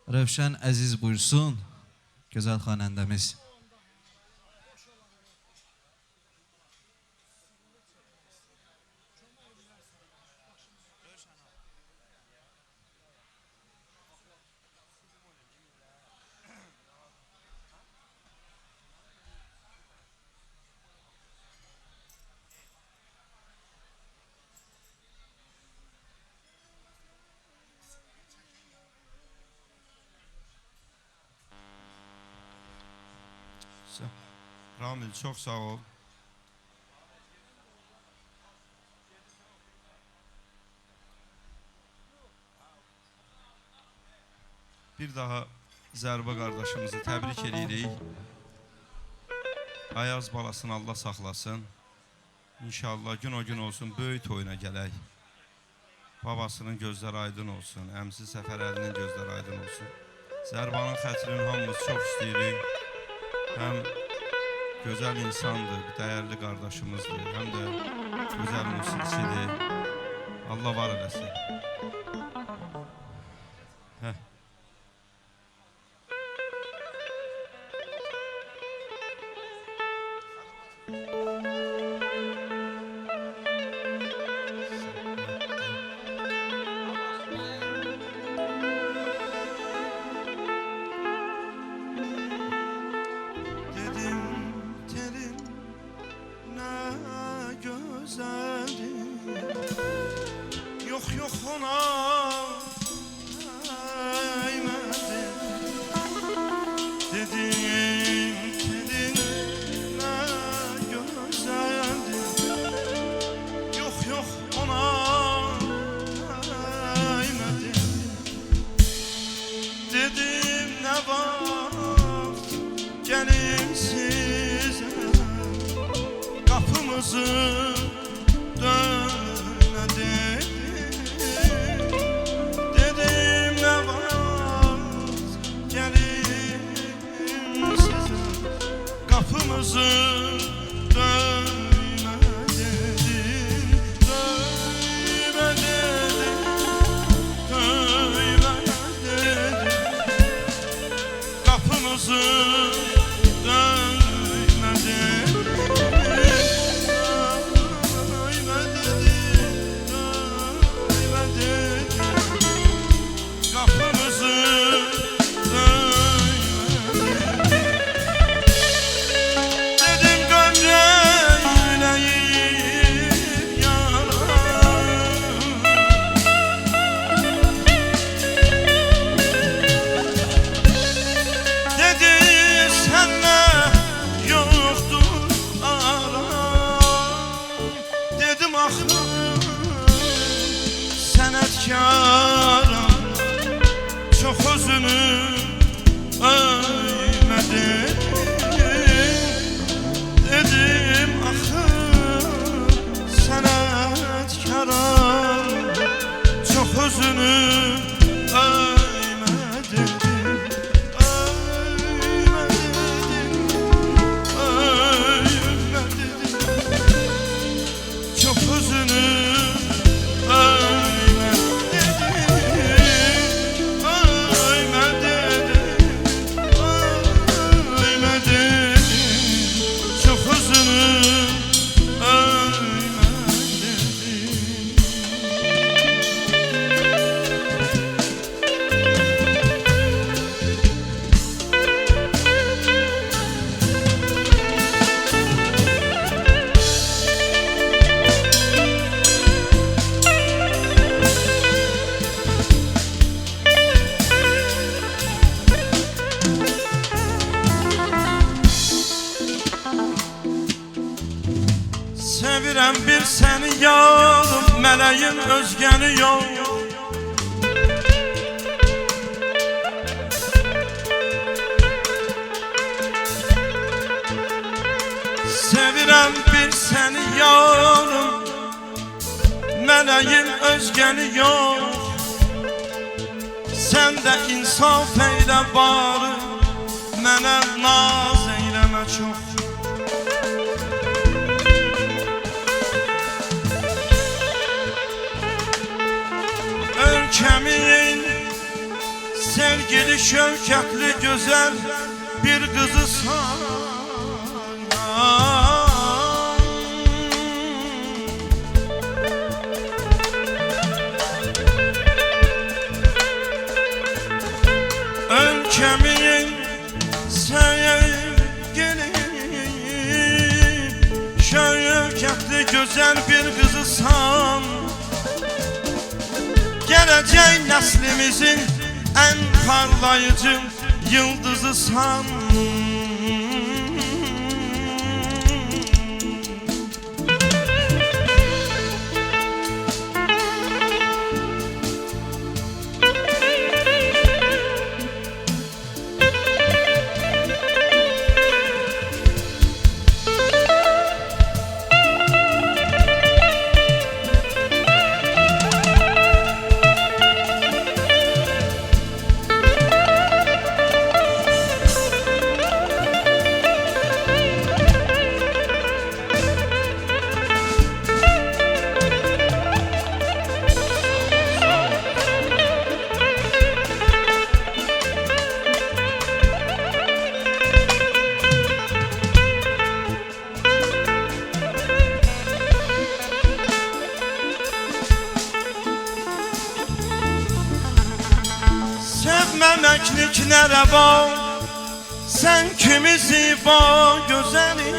Rövşən Əziz buyursun, gözəl xanəndəmiz. Ramil çok sağ ol. Bir daha Zərbə qardaşımızı təbrik edirik. Ayaz balasını Allah saxlasın. İnşallah gün o gün olsun, böyük toyuna gələk. Babasının gözləri aydın olsun, əmsi Səfərəlinin gözləri aydın olsun. Zərbanın xətrini hamımız çox istəyirik. Həm gözəl insandır, dəyərli qardaşımızdır, həm də gözəl musiqisidir. Allah var eləsin. Yok ona değmedi. Dedim kendine güzeldi. Yok ona değmedi. Dedim ne var gelin size kapımızı dönmedi. Kapımızı döyme dedim, döyme dedim, döyme dedim. Kapımızı döyme dedim, döyme dedim, döyme dedim. Kapımızı sənətkarım, çox özünü öyme dedim axı sənətkarım, çox özünü öyme dedim, öyme dedim, çox özünü Sevirəm bir səni yarım, mələyin özgəni yox. Sevirəm bir səni yarım, mələyin özgəni yox. Sən də insaf eylə barı, mənə naz eyləmə çox. Ölkəmin Sevgili şevketli güzel bir kızı sana. Ülkemin sevgili şevketli güzel bir kızısan. Gelecek neslimizin en parlayıcı yıldızısan. Sevmemeklik ne reva, sen kimi ziba güzeli.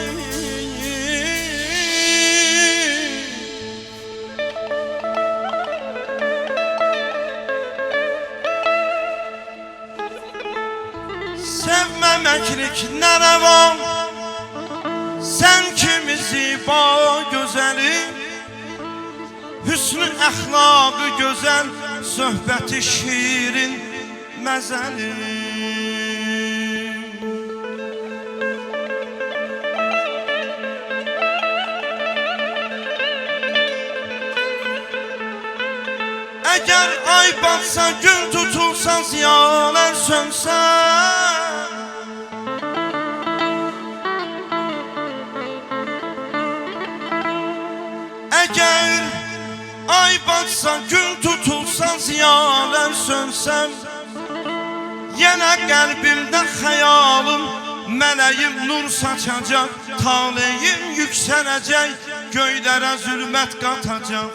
Sevmemeklik ne reva, sen kimi ziba güzeli. Hüsnü əxlaqı gözəl, söhbəti şirin məzəli. Əgər ay batsa, gün tutulsa, ziyalar sönsə, əgər ay batsa, gün tutulsa, ziyalar sönsəm, yenə qəlbimdə xəyalım, mələyim nur saçacaq, taleyim yüksələcək, göylərə zülmət qatacaq.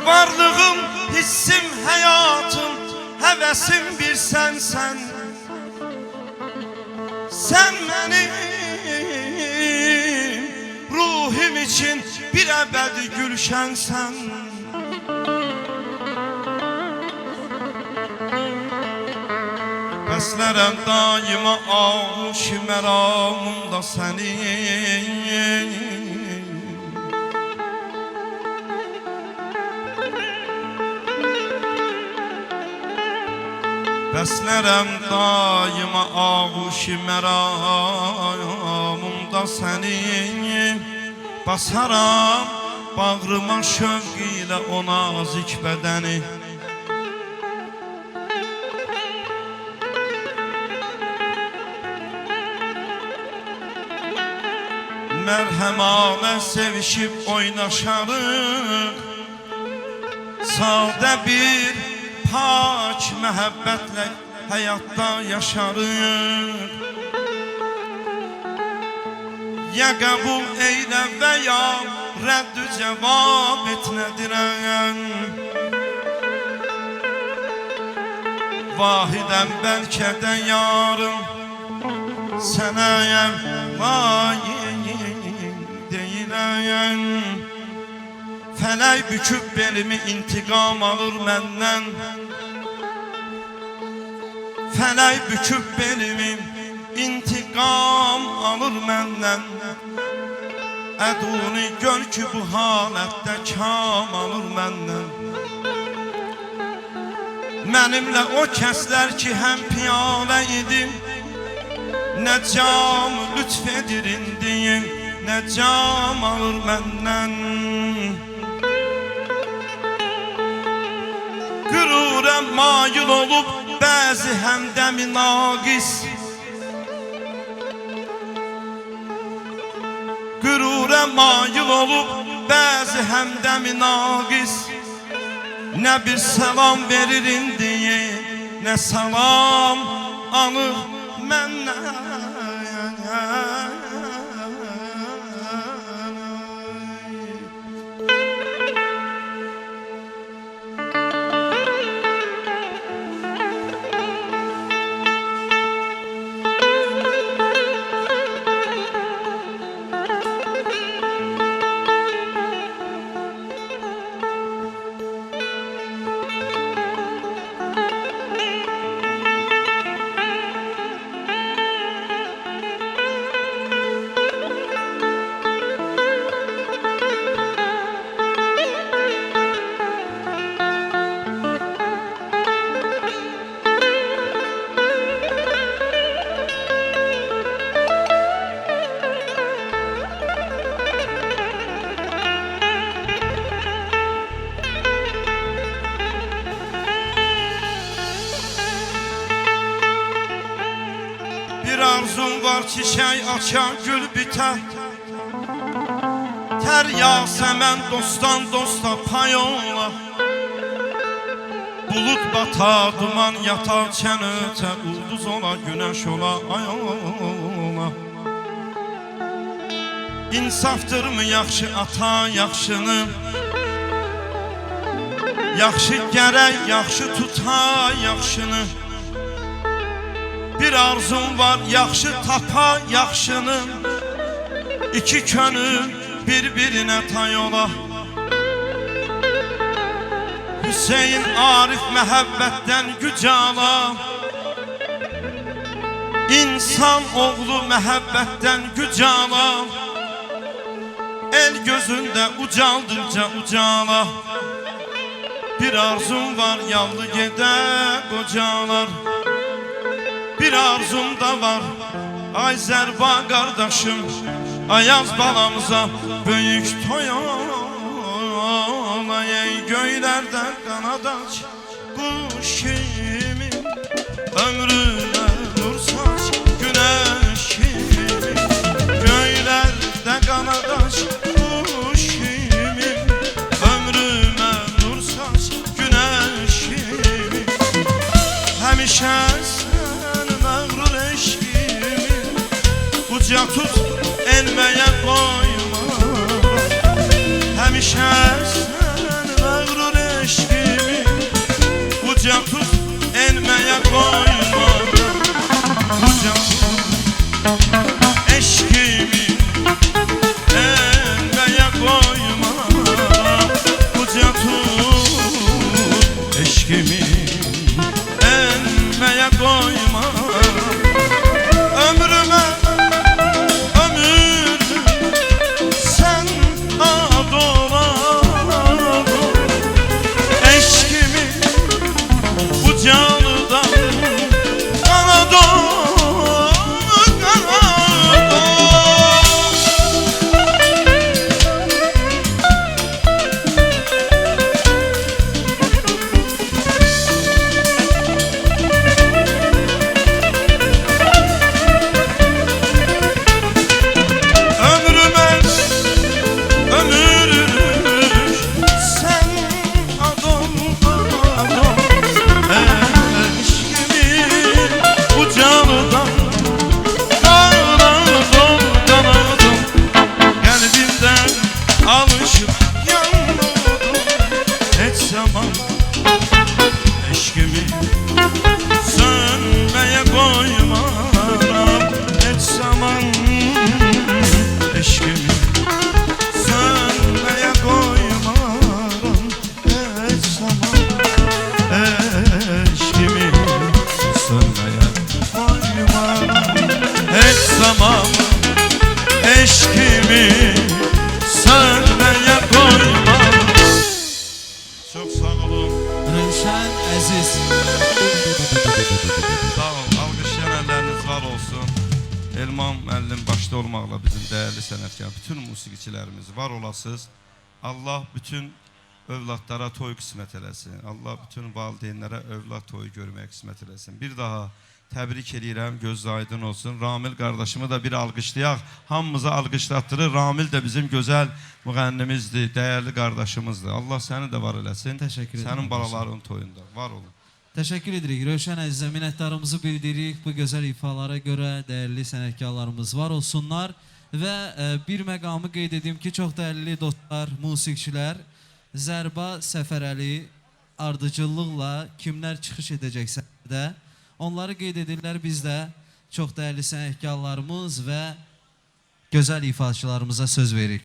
Varlığım, hissim, həyatım, həvəsim bir sənsən. Sen benim ruhum için bir ebedi gülşensen. Bəslərəm daima ağuşi məramımda sənin. Bəslərəm daima ağuşi məramımda sənin. Basaram bağrıma şövq ilə o nazik bədəni. Mərhəmanə sevişib oynaşarıq, sadə bir pak məhəbbətlə həyatda yaşarıq. Ya qəbul eylə və ya rədd cavab et nədirən. Vahidəm bəlkə də yarım, sənəyəm layiq deyiləyəm. Fələk büküb belimi intiqam alır məndən. Fələk büküb belimi intiqam alır məndən. Əduni gör ki bu halətdə kam alır məndən. Mənimlə o kəslər ki həm piyalə idim, nə cam lütf edir indi, nə cam alır məndən. Qürurə mayil olub bəzi həmdəmi naqis, qürurə mayil olub bəzi həmdəmi naqis, nə bir salam verir indiyə, nə salam alır məndən. Bir arzum var, çiçək açar, gül bitər. Tər yağsə mən dostdan dosta pay ola. Bulut batar, duman yatar, çənətə ulduz ola, günəş ola, ay ola. İnsaftırmı yaxşı ata yaxşını, yaxşı gərək, yaxşı tuta yaxşını. Bir arzum var, yaxşı tapa yaxşını, İki könül bir-birinə tay ola. Hüseyin Arif məhəbbətdən gücala. İnsan oğlu məhəbbətdən gücala. El gözündə ucaldıqca ucala. Bir arzum var, yallı gedə qocalar. Bir arzum da var, ay Zərba qardaşım, Ayaz balamıza böyük toy ola. Ey göylərdə qanad aç, quş kimi, ömrümə nur saç, günəş kimi. Göylərdə qanad aç, quş kimi, ömrümə nur saç, günəş kimi. Həmişə uca tut, enməyə qoyma. Həmişə sən məğrur eşqimi, uca tut, enməyə qoyma. Uca tut, eşqimi, enməyə qoyma. Uca tut, eşqimi, enməyə qoyma. Ömrümə Elman müəllim başda olmaqla bizim dəyərli sənətkar, bütün musiqiçilərimiz var olasınız. Allah bütün övladlara toy qismət eləsin. Allah bütün valideynlərə övlad toyu görmək qismət eləsin. Bir daha Təbrik edirəm, gözü aydın olsun. Ramil qardaşımı da bir alqışlayaq. Hamımızı alqışlatdırır. Ramil də bizim gözəl müğənnimizdir, dəyərli qardaşımızdır. Allah səni də var eləsin. Təşəkkür edirəm. Sənin balaların toyunda. Var olun. Təşəkkür edirik. Rövşən əzizə minnətdarımızı bildiririk. Bu gözəl ifalara görə dəyərli sənətkarlarımız var olsunlar. Və bir məqamı qeyd edim ki, çox dəyərli dostlar, musiqiçilər, Zərba Səfərəli ardıcıllıqla kimlər çıxış edəcəksə də onları qeyd edirlər. Biz də çox dəyərli sənətkarlarımız və gözəl ifaçılarımıza söz veririk.